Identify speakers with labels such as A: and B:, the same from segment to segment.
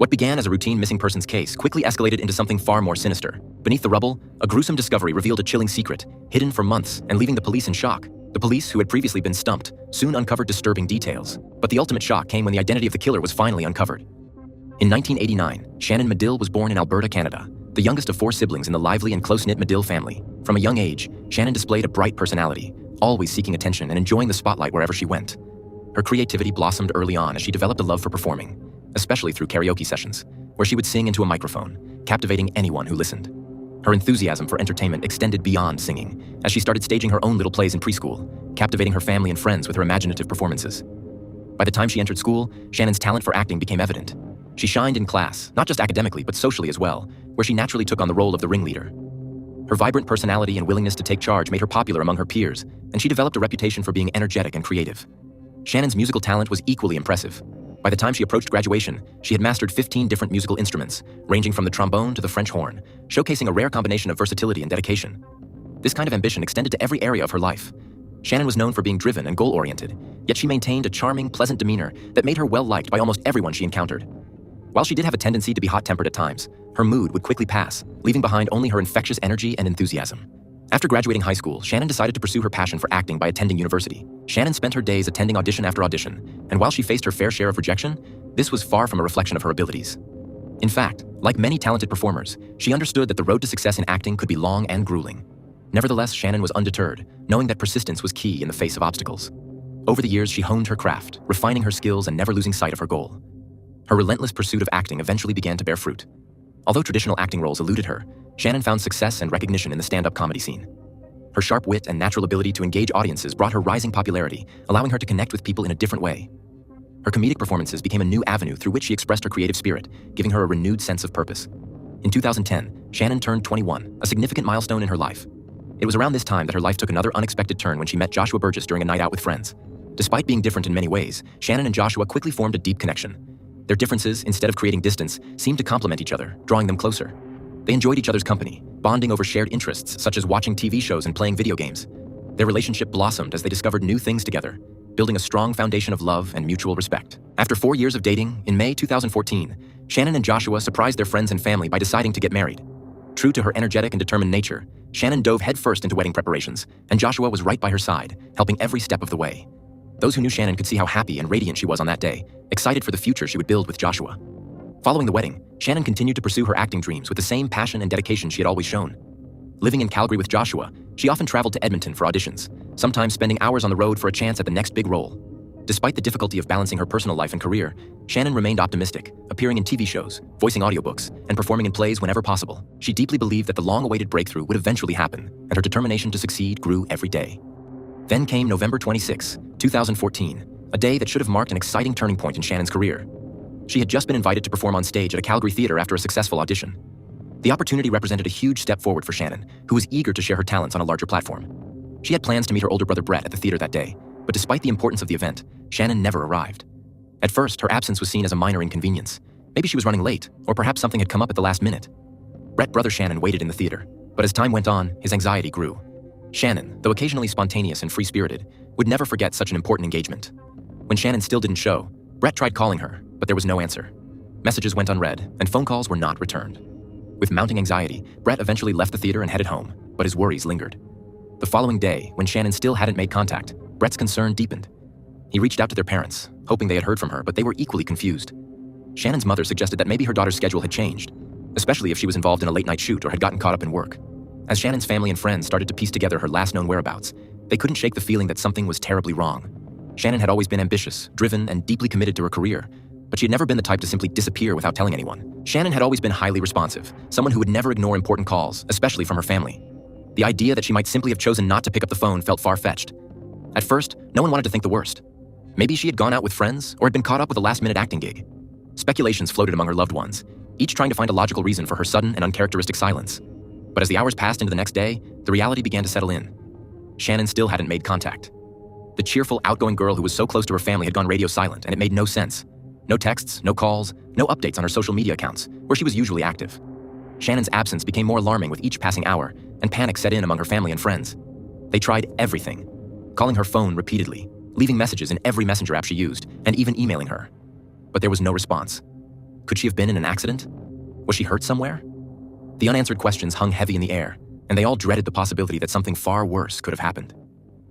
A: What began as a routine missing persons case quickly escalated into something far more sinister. Beneath the rubble, a gruesome discovery revealed a chilling secret, hidden for months and leaving the police in shock. The police, who had previously been stumped, soon uncovered disturbing details. But the ultimate shock came when the identity of the killer was finally uncovered. In 1989, Shannon Madill was born in Alberta, Canada, the youngest of 4 siblings in the lively and close-knit Madill family. From a young age, Shannon displayed a bright personality, always seeking attention and enjoying the spotlight wherever she went. Her creativity blossomed early on as she developed a love for performing, especially through karaoke sessions, where she would sing into a microphone, captivating anyone who listened. Her enthusiasm for entertainment extended beyond singing, as she started staging her own little plays in preschool, captivating her family and friends with her imaginative performances. By the time she entered school, Shannon's talent for acting became evident. She shined in class, not just academically, but socially as well, where she naturally took on the role of the ringleader. Her vibrant personality and willingness to take charge made her popular among her peers, and she developed a reputation for being energetic and creative. Shannon's musical talent was equally impressive. By the time she approached graduation, she had mastered 15 different musical instruments, ranging from the trombone to the French horn, showcasing a rare combination of versatility and dedication. This kind of ambition extended to every area of her life. Shannon was known for being driven and goal-oriented, yet she maintained a charming, pleasant demeanor that made her well-liked by almost everyone she encountered. While she did have a tendency to be hot-tempered at times, her mood would quickly pass, leaving behind only her infectious energy and enthusiasm. After graduating high school, Shannon decided to pursue her passion for acting by attending university. Shannon spent her days attending audition after audition, and while she faced her fair share of rejection, this was far from a reflection of her abilities. In fact, like many talented performers, she understood that the road to success in acting could be long and grueling. Nevertheless, Shannon was undeterred, knowing that persistence was key in the face of obstacles. Over the years, she honed her craft, refining her skills and never losing sight of her goal. Her relentless pursuit of acting eventually began to bear fruit. Although traditional acting roles eluded her, Shannon found success and recognition in the stand-up comedy scene. Her sharp wit and natural ability to engage audiences brought her rising popularity, allowing her to connect with people in a different way. Her comedic performances became a new avenue through which she expressed her creative spirit, giving her a renewed sense of purpose. In 2010, Shannon turned 21, a significant milestone in her life. It was around this time that her life took another unexpected turn when she met Joshua Burgess during a night out with friends. Despite being different in many ways, Shannon and Joshua quickly formed a deep connection. Their differences, instead of creating distance, seemed to complement each other, drawing them closer. They enjoyed each other's company, bonding over shared interests such as watching TV shows and playing video games. Their relationship blossomed as they discovered new things together, building a strong foundation of love and mutual respect. After 4 years of dating, in May 2014, Shannon and Joshua surprised their friends and family by deciding to get married. True to her energetic and determined nature, Shannon dove headfirst into wedding preparations, and Joshua was right by her side, helping every step of the way. Those who knew Shannon could see how happy and radiant she was on that day, excited for the future she would build with Joshua. Following the wedding, Shannon continued to pursue her acting dreams with the same passion and dedication she had always shown. Living in Calgary with Joshua, she often traveled to Edmonton for auditions, sometimes spending hours on the road for a chance at the next big role. Despite the difficulty of balancing her personal life and career, Shannon remained optimistic, appearing in TV shows, voicing audiobooks, and performing in plays whenever possible. She deeply believed that the long-awaited breakthrough would eventually happen, and her determination to succeed grew every day. Then came November 26, 2014, a day that should have marked an exciting turning point in Shannon's career. She had just been invited to perform on stage at a Calgary theater after a successful audition. The opportunity represented a huge step forward for Shannon, who was eager to share her talents on a larger platform. She had plans to meet her older brother Brett at the theater that day, but despite the importance of the event, Shannon never arrived. At first, her absence was seen as a minor inconvenience. Maybe she was running late, or perhaps something had come up at the last minute. Brett's brother Shannon waited in the theater, but as time went on, his anxiety grew. Shannon, though occasionally spontaneous and free-spirited, would never forget such an important engagement. When Shannon still didn't show, Brett tried calling her, but there was no answer. Messages went unread, and phone calls were not returned. With mounting anxiety, Brett eventually left the theater and headed home, but his worries lingered. The following day, when Shannon still hadn't made contact, Brett's concern deepened. He reached out to their parents, hoping they had heard from her, but they were equally confused. Shannon's mother suggested that maybe her daughter's schedule had changed, especially if she was involved in a late-night shoot or had gotten caught up in work. As Shannon's family and friends started to piece together her last known whereabouts, they couldn't shake the feeling that something was terribly wrong. Shannon had always been ambitious, driven, and deeply committed to her career, but she had never been the type to simply disappear without telling anyone. Shannon had always been highly responsive, someone who would never ignore important calls, especially from her family. The idea that she might simply have chosen not to pick up the phone felt far-fetched. At first, no one wanted to think the worst. Maybe she had gone out with friends or had been caught up with a last-minute acting gig. Speculations floated among her loved ones, each trying to find a logical reason for her sudden and uncharacteristic silence. But as the hours passed into the next day, the reality began to settle in. Shannon still hadn't made contact. The cheerful, outgoing girl who was so close to her family had gone radio silent, and it made no sense. No texts, no calls, no updates on her social media accounts, where she was usually active. Shannon's absence became more alarming with each passing hour, and panic set in among her family and friends. They tried everything, calling her phone repeatedly, leaving messages in every messenger app she used, and even emailing her. But there was no response. Could she have been in an accident? Was she hurt somewhere? The unanswered questions hung heavy in the air, and they all dreaded the possibility that something far worse could have happened.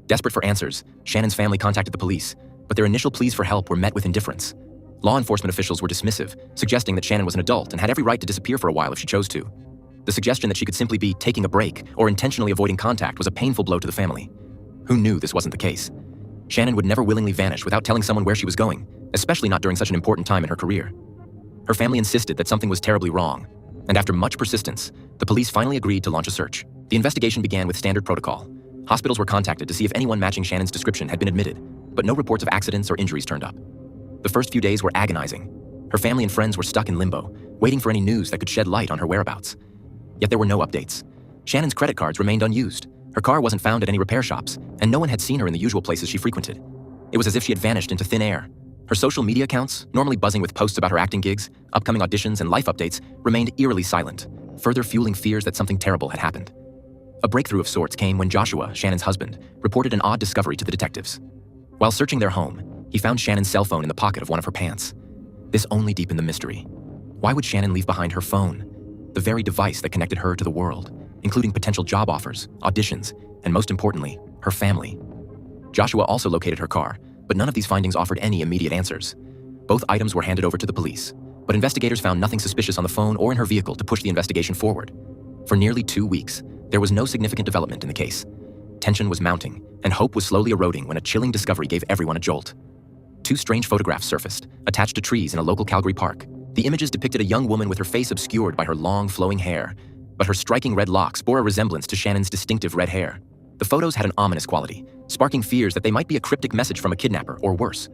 A: Desperate for answers, Shannon's family contacted the police, but their initial pleas for help were met with indifference. Law enforcement officials were dismissive, suggesting that Shannon was an adult and had every right to disappear for a while if she chose to. The suggestion that she could simply be taking a break or intentionally avoiding contact was a painful blow to the family. Who knew this wasn't the case? Shannon would never willingly vanish without telling someone where she was going, especially not during such an important time in her career. Her family insisted that something was terribly wrong, and after much persistence, the police finally agreed to launch a search. The investigation began with standard protocol. Hospitals were contacted to see if anyone matching Shannon's description had been admitted, but no reports of accidents or injuries turned up. The first few days were agonizing. Her family and friends were stuck in limbo, waiting for any news that could shed light on her whereabouts. Yet there were no updates. Shannon's credit cards remained unused. Her car wasn't found at any repair shops, and no one had seen her in the usual places she frequented. It was as if she had vanished into thin air. Her social media accounts, normally buzzing with posts about her acting gigs, upcoming auditions, and life updates, remained eerily silent, further fueling fears that something terrible had happened. A breakthrough of sorts came when Joshua, Shannon's husband, reported an odd discovery to the detectives. While searching their home, he found Shannon's cell phone in the pocket of one of her pants. This only deepened the mystery. Why would Shannon leave behind her phone, the very device that connected her to the world, including potential job offers, auditions, and most importantly, her family? Joshua also located her car, but none of these findings offered any immediate answers. Both items were handed over to the police, but investigators found nothing suspicious on the phone or in her vehicle to push the investigation forward. For nearly 2 weeks, there was no significant development in the case. Tension was mounting, and hope was slowly eroding when a chilling discovery gave everyone a jolt. 2 strange photographs surfaced, attached to trees in a local Calgary park. The images depicted a young woman with her face obscured by her long, flowing hair, but her striking red locks bore a resemblance to Shannon's distinctive red hair. The photos had an ominous quality, sparking fears that they might be a cryptic message from a kidnapper or worse.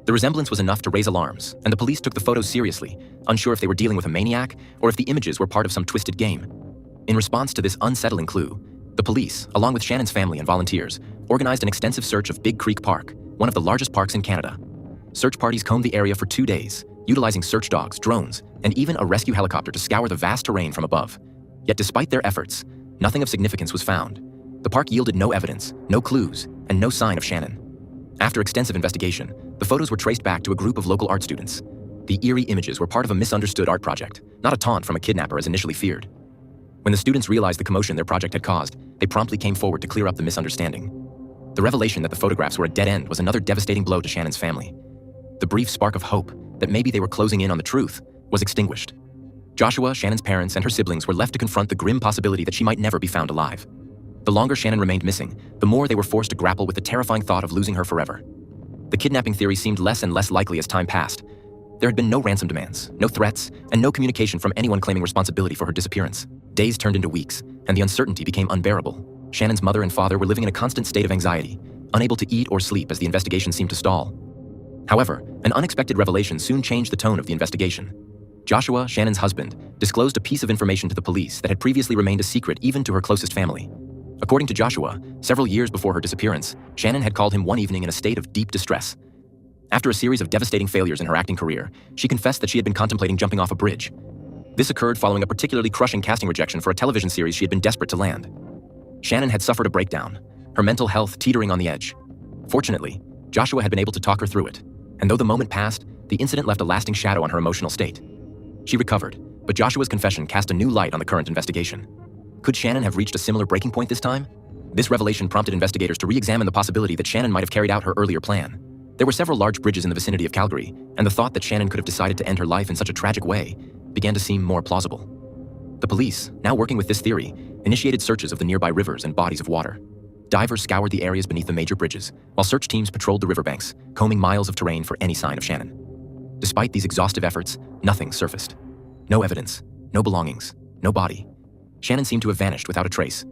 A: The resemblance was enough to raise alarms, and the police took the photos seriously, unsure if they were dealing with a maniac or if the images were part of some twisted game. In response to this unsettling clue, the police, along with Shannon's family and volunteers, organized an extensive search of Big Creek Park, one of the largest parks in Canada. Search parties combed the area for 2 days, utilizing search dogs, drones, and even a rescue helicopter to scour the vast terrain from above. Yet despite their efforts, nothing of significance was found. The park yielded no evidence, no clues, and no sign of Shannon. After extensive investigation, the photos were traced back to a group of local art students. The eerie images were part of a misunderstood art project, not a taunt from a kidnapper as initially feared. When the students realized the commotion their project had caused, they promptly came forward to clear up the misunderstanding. The revelation that the photographs were a dead end was another devastating blow to Shannon's family. The brief spark of hope that maybe they were closing in on the truth was extinguished. Joshua, Shannon's parents, and her siblings were left to confront the grim possibility that she might never be found alive. The longer Shannon remained missing, the more they were forced to grapple with the terrifying thought of losing her forever. The kidnapping theory seemed less and less likely as time passed. There had been no ransom demands, no threats, and no communication from anyone claiming responsibility for her disappearance. Days turned into weeks, and the uncertainty became unbearable. Shannon's mother and father were living in a constant state of anxiety, unable to eat or sleep as the investigation seemed to stall. However, an unexpected revelation soon changed the tone of the investigation. Joshua, Shannon's husband, disclosed a piece of information to the police that had previously remained a secret even to her closest family. According to Joshua, several years before her disappearance, Shannon had called him one evening in a state of deep distress. After a series of devastating failures in her acting career, she confessed that she had been contemplating jumping off a bridge. This occurred following a particularly crushing casting rejection for a television series she had been desperate to land. Shannon had suffered a breakdown, her mental health teetering on the edge. Fortunately, Joshua had been able to talk her through it, and though the moment passed, the incident left a lasting shadow on her emotional state. She recovered, but Joshua's confession cast a new light on the current investigation. Could Shannon have reached a similar breaking point this time? This revelation prompted investigators to re-examine the possibility that Shannon might have carried out her earlier plan. There were several large bridges in the vicinity of Calgary, and the thought that Shannon could have decided to end her life in such a tragic way began to seem more plausible. The police, now working with this theory, initiated searches of the nearby rivers and bodies of water. Divers scoured the areas beneath the major bridges, while search teams patrolled the riverbanks, combing miles of terrain for any sign of Shannon. Despite these exhaustive efforts, nothing surfaced. No evidence, no belongings, no body. Shannon seemed to have vanished without a trace.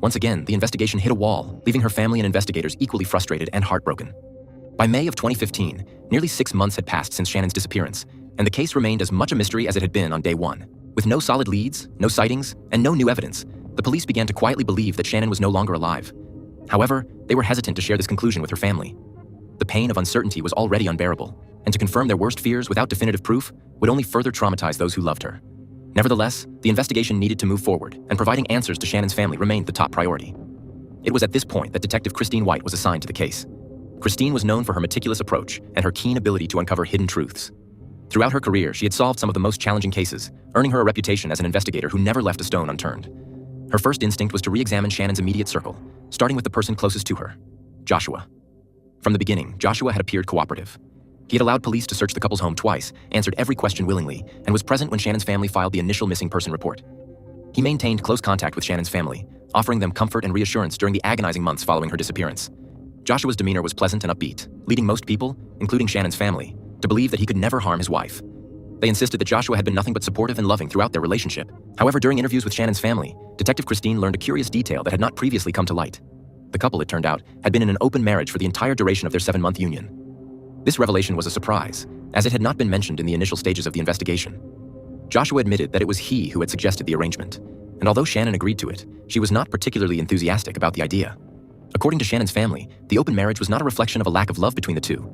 A: Once again, the investigation hit a wall, leaving her family and investigators equally frustrated and heartbroken. By May of 2015, nearly 6 months had passed since Shannon's disappearance, and the case remained as much a mystery as it had been on day one. With no solid leads, no sightings, and no new evidence, the police began to quietly believe that Shannon was no longer alive. However, they were hesitant to share this conclusion with her family. The pain of uncertainty was already unbearable, and to confirm their worst fears without definitive proof would only further traumatize those who loved her. Nevertheless, the investigation needed to move forward, and providing answers to Shannon's family remained the top priority. It was at this point that Detective Christine White was assigned to the case. Christine was known for her meticulous approach and her keen ability to uncover hidden truths. Throughout her career, she had solved some of the most challenging cases, earning her a reputation as an investigator who never left a stone unturned. Her first instinct was to re-examine Shannon's immediate circle, starting with the person closest to her, Joshua. From the beginning, Joshua had appeared cooperative. He had allowed police to search the couple's home twice, answered every question willingly, and was present when Shannon's family filed the initial missing person report. He maintained close contact with Shannon's family, offering them comfort and reassurance during the agonizing months following her disappearance. Joshua's demeanor was pleasant and upbeat, leading most people, including Shannon's family, to believe that he could never harm his wife. They insisted that Joshua had been nothing but supportive and loving throughout their relationship. However, during interviews with Shannon's family, Detective Christine learned a curious detail that had not previously come to light. The couple, it turned out, had been in an open marriage for the entire duration of their 7-month union. This revelation was a surprise, as it had not been mentioned in the initial stages of the investigation. Joshua admitted that it was he who had suggested the arrangement, and although Shannon agreed to it, she was not particularly enthusiastic about the idea. According to Shannon's family, the open marriage was not a reflection of a lack of love between the two.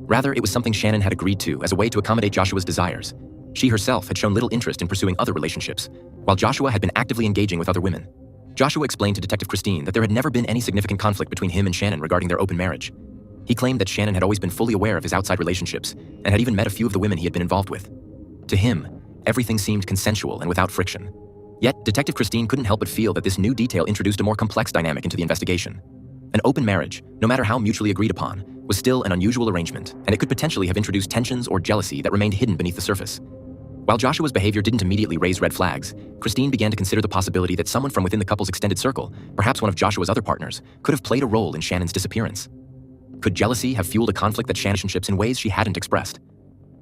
A: Rather, it was something Shannon had agreed to as a way to accommodate Joshua's desires. She herself had shown little interest in pursuing other relationships, while Joshua had been actively engaging with other women. Joshua explained to Detective Christine that there had never been any significant conflict between him and Shannon regarding their open marriage. He claimed that Shannon had always been fully aware of his outside relationships and had even met a few of the women he had been involved with. To him, everything seemed consensual and without friction. Yet, Detective Christine couldn't help but feel that this new detail introduced a more complex dynamic into the investigation. An open marriage, no matter how mutually agreed upon, was still an unusual arrangement, and it could potentially have introduced tensions or jealousy that remained hidden beneath the surface. While Joshua's behavior didn't immediately raise red flags, Christine began to consider the possibility that someone from within the couple's extended circle, perhaps one of Joshua's other partners, could have played a role in Shannon's disappearance. Could jealousy have fueled a conflict that Shannon ships in ways she hadn't expressed?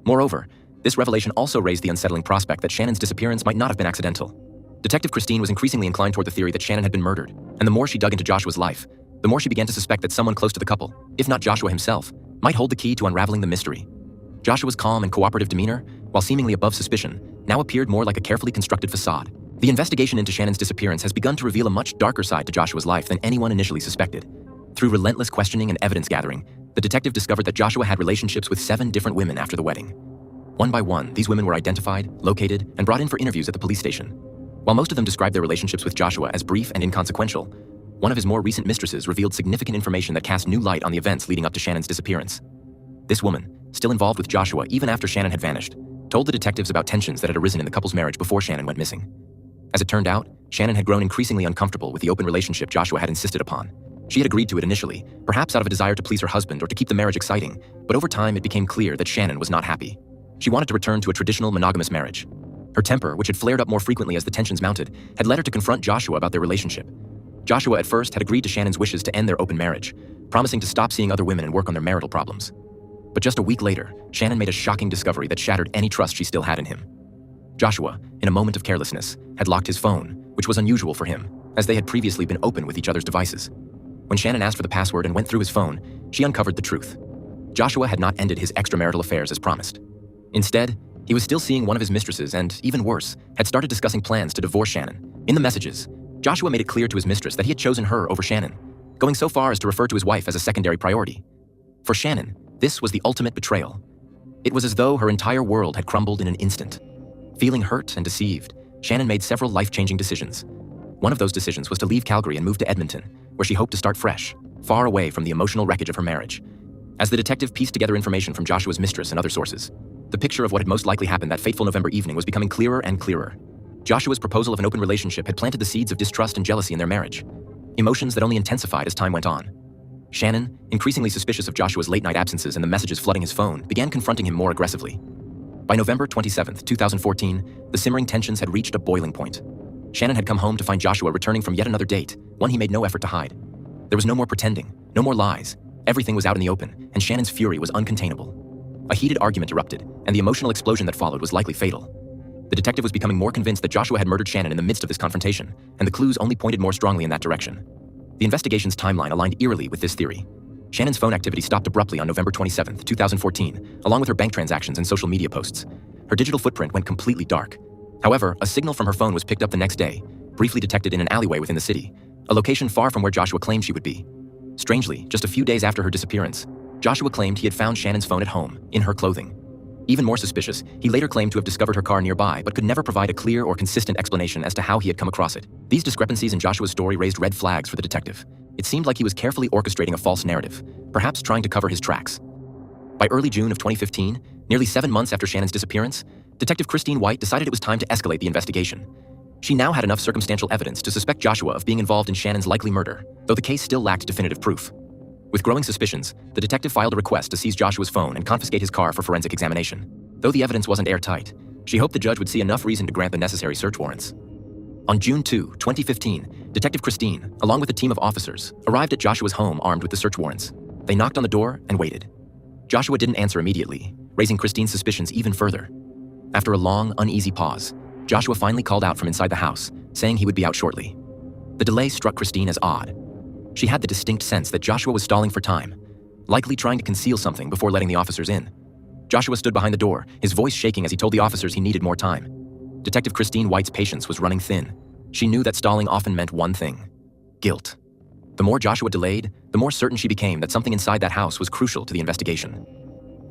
A: Moreover, this revelation also raised the unsettling prospect that Shannon's disappearance might not have been accidental. Detective Christine was increasingly inclined toward the theory that Shannon had been murdered, and the more she dug into Joshua's life, the more she began to suspect that someone close to the couple, if not Joshua himself, might hold the key to unraveling the mystery. Joshua's calm and cooperative demeanor, while seemingly above suspicion, now appeared more like a carefully constructed facade. The investigation into Shannon's disappearance has begun to reveal a much darker side to Joshua's life than anyone initially suspected. Through relentless questioning and evidence gathering, the detective discovered that Joshua had relationships with 7 different women after the wedding. One by one, these women were identified, located, and brought in for interviews at the police station. While most of them described their relationships with Joshua as brief and inconsequential, one of his more recent mistresses revealed significant information that cast new light on the events leading up to Shannon's disappearance. This woman, still involved with Joshua even after Shannon had vanished, told the detectives about tensions that had arisen in the couple's marriage before Shannon went missing. As it turned out, Shannon had grown increasingly uncomfortable with the open relationship Joshua had insisted upon. She had agreed to it initially, perhaps out of a desire to please her husband or to keep the marriage exciting, but over time it became clear that Shannon was not happy. She wanted to return to a traditional monogamous marriage. Her temper, which had flared up more frequently as the tensions mounted, had led her to confront Joshua about their relationship. Joshua at first had agreed to Shannon's wishes to end their open marriage, promising to stop seeing other women and work on their marital problems. But just a week later, Shannon made a shocking discovery that shattered any trust she still had in him. Joshua, in a moment of carelessness, had locked his phone, which was unusual for him, as they had previously been open with each other's devices. When Shannon asked for the password and went through his phone, she uncovered the truth. Joshua had not ended his extramarital affairs as promised. Instead, he was still seeing one of his mistresses and, even worse, had started discussing plans to divorce Shannon. In the messages, Joshua made it clear to his mistress that he had chosen her over Shannon, going so far as to refer to his wife as a secondary priority. For Shannon, this was the ultimate betrayal. It was as though her entire world had crumbled in an instant. Feeling hurt and deceived, Shannon made several life-changing decisions. One of those decisions was to leave Calgary and move to Edmonton, where she hoped to start fresh, far away from the emotional wreckage of her marriage. As the detective pieced together information from Joshua's mistress and other sources, the picture of what had most likely happened that fateful November evening was becoming clearer and clearer. Joshua's proposal of an open relationship had planted the seeds of distrust and jealousy in their marriage, emotions that only intensified as time went on. Shannon, increasingly suspicious of Joshua's late-night absences and the messages flooding his phone, began confronting him more aggressively. By November 27, 2014, the simmering tensions had reached a boiling point. Shannon had come home to find Joshua returning from yet another date, one he made no effort to hide. There was no more pretending, no more lies. Everything was out in the open, and Shannon's fury was uncontainable. A heated argument erupted, and the emotional explosion that followed was likely fatal. The detective was becoming more convinced that Joshua had murdered Shannon in the midst of this confrontation, and the clues only pointed more strongly in that direction. The investigation's timeline aligned eerily with this theory. Shannon's phone activity stopped abruptly on November 27, 2014, along with her bank transactions and social media posts. Her digital footprint went completely dark. However, a signal from her phone was picked up the next day, briefly detected in an alleyway within the city, a location far from where Joshua claimed she would be. Strangely, just a few days after her disappearance, Joshua claimed he had found Shannon's phone at home, in her clothing. Even more suspicious, he later claimed to have discovered her car nearby but could never provide a clear or consistent explanation as to how he had come across it. These discrepancies in Joshua's story raised red flags for the detective. It seemed like he was carefully orchestrating a false narrative, perhaps trying to cover his tracks. By early June of 2015, Nearly 7 months after Shannon's disappearance, Detective Christine White decided it was time to escalate the investigation. She now had enough circumstantial evidence to suspect Joshua of being involved in Shannon's likely murder, though the case still lacked definitive proof. With growing suspicions, the detective filed a request to seize Joshua's phone and confiscate his car for forensic examination. Though the evidence wasn't airtight, she hoped the judge would see enough reason to grant the necessary search warrants. On June 2, 2015, Detective Christine, along with a team of officers, arrived at Joshua's home armed with the search warrants. They knocked on the door and waited. Joshua didn't answer immediately, raising Christine's suspicions even further. After a long, uneasy pause, Joshua finally called out from inside the house, saying he would be out shortly. The delay struck Christine as odd. She had the distinct sense that Joshua was stalling for time, likely trying to conceal something before letting the officers in. Joshua stood behind the door, his voice shaking as he told the officers he needed more time. Detective Christine White's patience was running thin. She knew that stalling often meant one thing: guilt. The more Joshua delayed, the more certain she became that something inside that house was crucial to the investigation.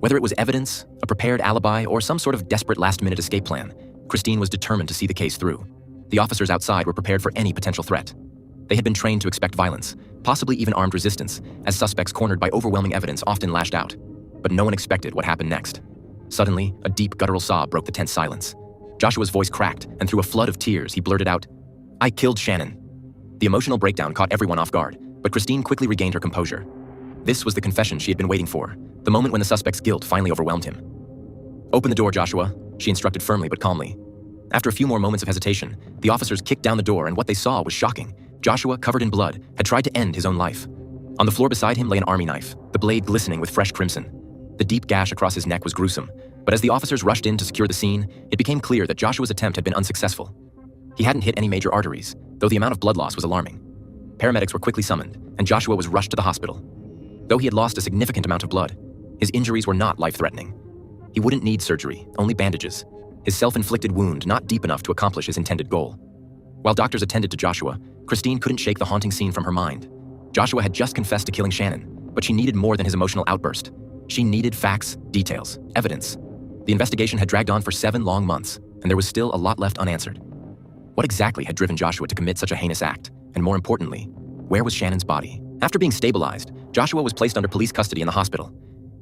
A: Whether it was evidence, a prepared alibi, or some sort of desperate last-minute escape plan, Christine was determined to see the case through. The officers outside were prepared for any potential threat. They had been trained to expect violence, possibly even armed resistance, as suspects cornered by overwhelming evidence often lashed out. But no one expected what happened next. Suddenly, a deep guttural sob broke the tense silence. Joshua's voice cracked, and through a flood of tears, he blurted out, "I killed Shannon." The emotional breakdown caught everyone off guard, but Christine quickly regained her composure. This was the confession she had been waiting for, the moment when the suspect's guilt finally overwhelmed him. "Open the door, Joshua," she instructed firmly but calmly. After a few more moments of hesitation, the officers kicked down the door, and what they saw was shocking. Joshua, covered in blood, had tried to end his own life. On the floor beside him lay an army knife, the blade glistening with fresh crimson. The deep gash across his neck was gruesome, but as the officers rushed in to secure the scene, it became clear that Joshua's attempt had been unsuccessful. He hadn't hit any major arteries, though the amount of blood loss was alarming. Paramedics were quickly summoned, and Joshua was rushed to the hospital. Though he had lost a significant amount of blood, his injuries were not life-threatening. He wouldn't need surgery, only bandages. His self-inflicted wound not deep enough to accomplish his intended goal. While doctors attended to Joshua, Christine couldn't shake the haunting scene from her mind. Joshua had just confessed to killing Shannon, but she needed more than his emotional outburst. She needed facts, details, evidence. The investigation had dragged on for 7 long months, and there was still a lot left unanswered. What exactly had driven Joshua to commit such a heinous act? And more importantly, where was Shannon's body? After being stabilized, Joshua was placed under police custody in the hospital.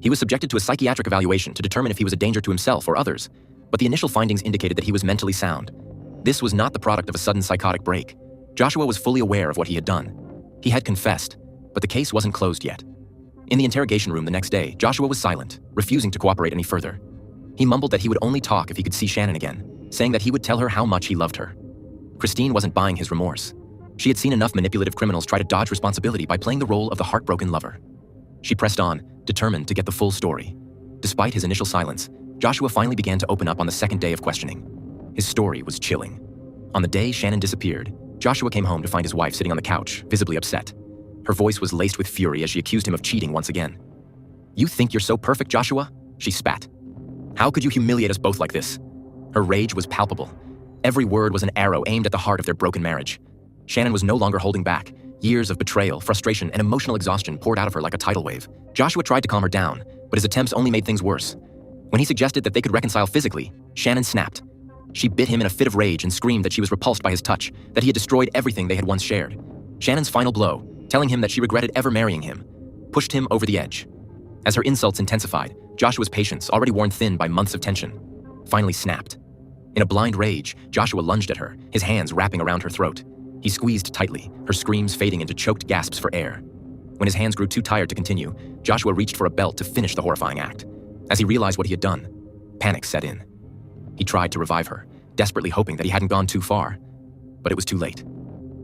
A: He was subjected to a psychiatric evaluation to determine if he was a danger to himself or others, but the initial findings indicated that he was mentally sound. This was not the product of a sudden psychotic break. Joshua was fully aware of what he had done. He had confessed, but the case wasn't closed yet. In the interrogation room the next day, Joshua was silent, refusing to cooperate any further. He mumbled that he would only talk if he could see Shannon again, saying that he would tell her how much he loved her. Christine wasn't buying his remorse. She had seen enough manipulative criminals try to dodge responsibility by playing the role of the heartbroken lover. She pressed on, determined to get the full story. Despite his initial silence, Joshua finally began to open up on the second day of questioning. His story was chilling. On the day Shannon disappeared, Joshua came home to find his wife sitting on the couch, visibly upset. Her voice was laced with fury as she accused him of cheating once again. "You think you're so perfect, Joshua?" she spat. "How could you humiliate us both like this?" Her rage was palpable. Every word was an arrow aimed at the heart of their broken marriage. Shannon was no longer holding back. Years of betrayal, frustration, and emotional exhaustion poured out of her like a tidal wave. Joshua tried to calm her down, but his attempts only made things worse. When he suggested that they could reconcile physically, Shannon snapped. She bit him in a fit of rage and screamed that she was repulsed by his touch, that he had destroyed everything they had once shared. Shannon's final blow, telling him that she regretted ever marrying him, pushed him over the edge. As her insults intensified, Joshua's patience, already worn thin by months of tension, finally snapped. In a blind rage, Joshua lunged at her, his hands wrapping around her throat. He squeezed tightly, her screams fading into choked gasps for air. When his hands grew too tired to continue, Joshua reached for a belt to finish the horrifying act. As he realized what he had done, panic set in. He tried to revive her, desperately hoping that he hadn't gone too far. But it was too late.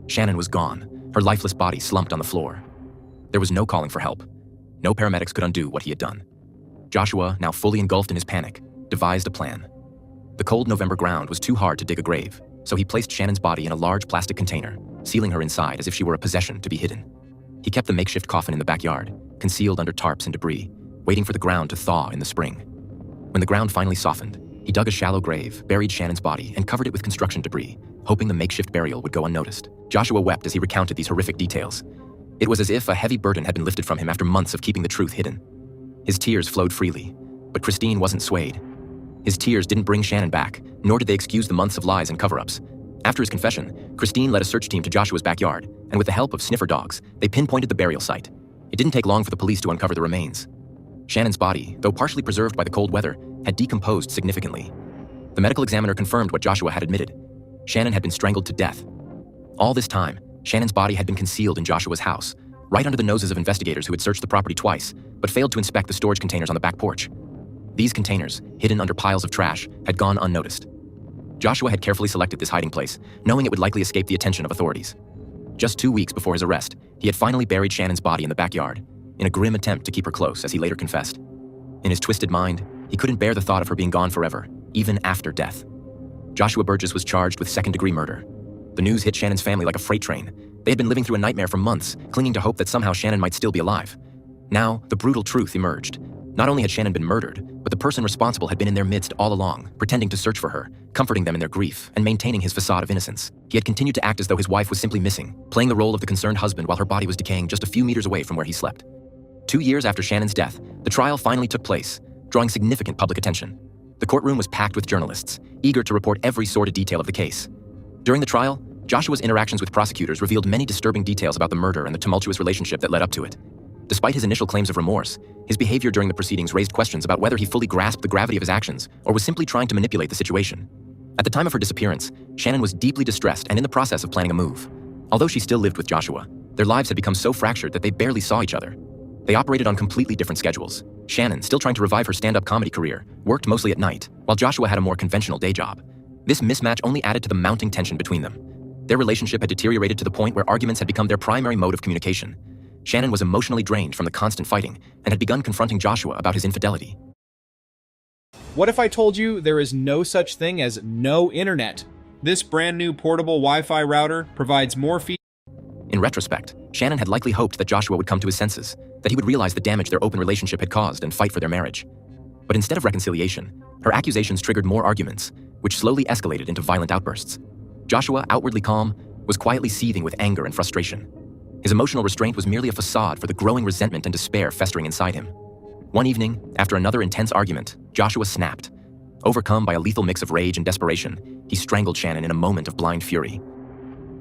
A: Shannon was gone, her lifeless body slumped on the floor. There was no calling for help. No paramedics could undo what he had done. Joshua, now fully engulfed in his panic, devised a plan. The cold November ground was too hard to dig a grave, so he placed Shannon's body in a large plastic container, sealing her inside as if she were a possession to be hidden. He kept the makeshift coffin in the backyard, concealed under tarps and debris, waiting for the ground to thaw in the spring. When the ground finally softened, he dug a shallow grave, buried Shannon's body, and covered it with construction debris, hoping the makeshift burial would go unnoticed. Joshua wept as he recounted these horrific details. It was as if a heavy burden had been lifted from him after months of keeping the truth hidden. His tears flowed freely, but Christine wasn't swayed. His tears didn't bring Shannon back, nor did they excuse the months of lies and cover-ups. After his confession, Christine led a search team to Joshua's backyard, and with the help of sniffer dogs, they pinpointed the burial site. It didn't take long for the police to uncover the remains. Shannon's body, though partially preserved by the cold weather, had decomposed significantly. The medical examiner confirmed what Joshua had admitted. Shannon had been strangled to death. All this time, Shannon's body had been concealed in Joshua's house, right under the noses of investigators who had searched the property twice, but failed to inspect the storage containers on the back porch. These containers, hidden under piles of trash, had gone unnoticed. Joshua had carefully selected this hiding place, knowing it would likely escape the attention of authorities. Just 2 weeks before his arrest, he had finally buried Shannon's body in the backyard, in a grim attempt to keep her close, as he later confessed. In his twisted mind, he couldn't bear the thought of her being gone forever, even after death. Joshua Burgess was charged with second-degree murder. The news hit Shannon's family like a freight train. They had been living through a nightmare for months, clinging to hope that somehow Shannon might still be alive. Now, the brutal truth emerged. Not only had Shannon been murdered, but the person responsible had been in their midst all along, pretending to search for her, comforting them in their grief, and maintaining his facade of innocence. He had continued to act as though his wife was simply missing, playing the role of the concerned husband while her body was decaying just a few meters away from where he slept. 2 years after Shannon's death, the trial finally took place, drawing significant public attention. The courtroom was packed with journalists, eager to report every sordid detail of the case. During the trial, Joshua's interactions with prosecutors revealed many disturbing details about the murder and the tumultuous relationship that led up to it. Despite his initial claims of remorse, his behavior during the proceedings raised questions about whether he fully grasped the gravity of his actions or was simply trying to manipulate the situation. At the time of her disappearance, Shannon was deeply distressed and in the process of planning a move. Although she still lived with Joshua, their lives had become so fractured that they barely saw each other. They operated on completely different schedules. Shannon, still trying to revive her stand-up comedy career, worked mostly at night, while Joshua had a more conventional day job. This mismatch only added to the mounting tension between them. Their relationship had deteriorated to the point where arguments had become their primary mode of communication. Shannon was emotionally drained from the constant fighting and had begun confronting Joshua about his infidelity.
B: What if I told you there is no such thing as no internet? This brand new portable Wi-Fi router provides more features.
A: In retrospect, Shannon had likely hoped that Joshua would come to his senses, that he would realize the damage their open relationship had caused and fight for their marriage. But instead of reconciliation, her accusations triggered more arguments, which slowly escalated into violent outbursts. Joshua, outwardly calm, was quietly seething with anger and frustration. His emotional restraint was merely a facade for the growing resentment and despair festering inside him. One evening, after another intense argument, Joshua snapped. Overcome by a lethal mix of rage and desperation, he strangled Shannon in a moment of blind fury.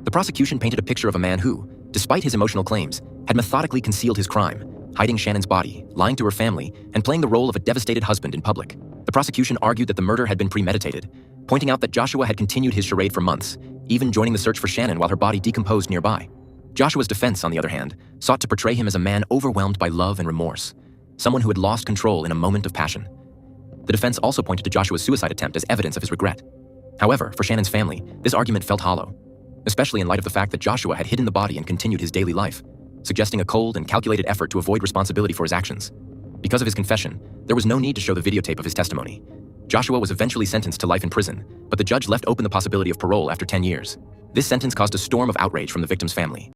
A: The prosecution painted a picture of a man who, despite his emotional claims, had methodically concealed his crime, hiding Shannon's body, lying to her family, and playing the role of a devastated husband in public. The prosecution argued that the murder had been premeditated, pointing out that Joshua had continued his charade for months, even joining the search for Shannon while her body decomposed nearby. Joshua's defense, on the other hand, sought to portray him as a man overwhelmed by love and remorse, someone who had lost control in a moment of passion. The defense also pointed to Joshua's suicide attempt as evidence of his regret. However, for Shannon's family, this argument felt hollow, especially in light of the fact that Joshua had hidden the body and continued his daily life, suggesting a cold and calculated effort to avoid responsibility for his actions. Because of his confession, there was no need to show the videotape of his testimony. Joshua was eventually sentenced to life in prison, but the judge left open the possibility of parole after 10 years. This sentence caused a storm of outrage from the victim's family.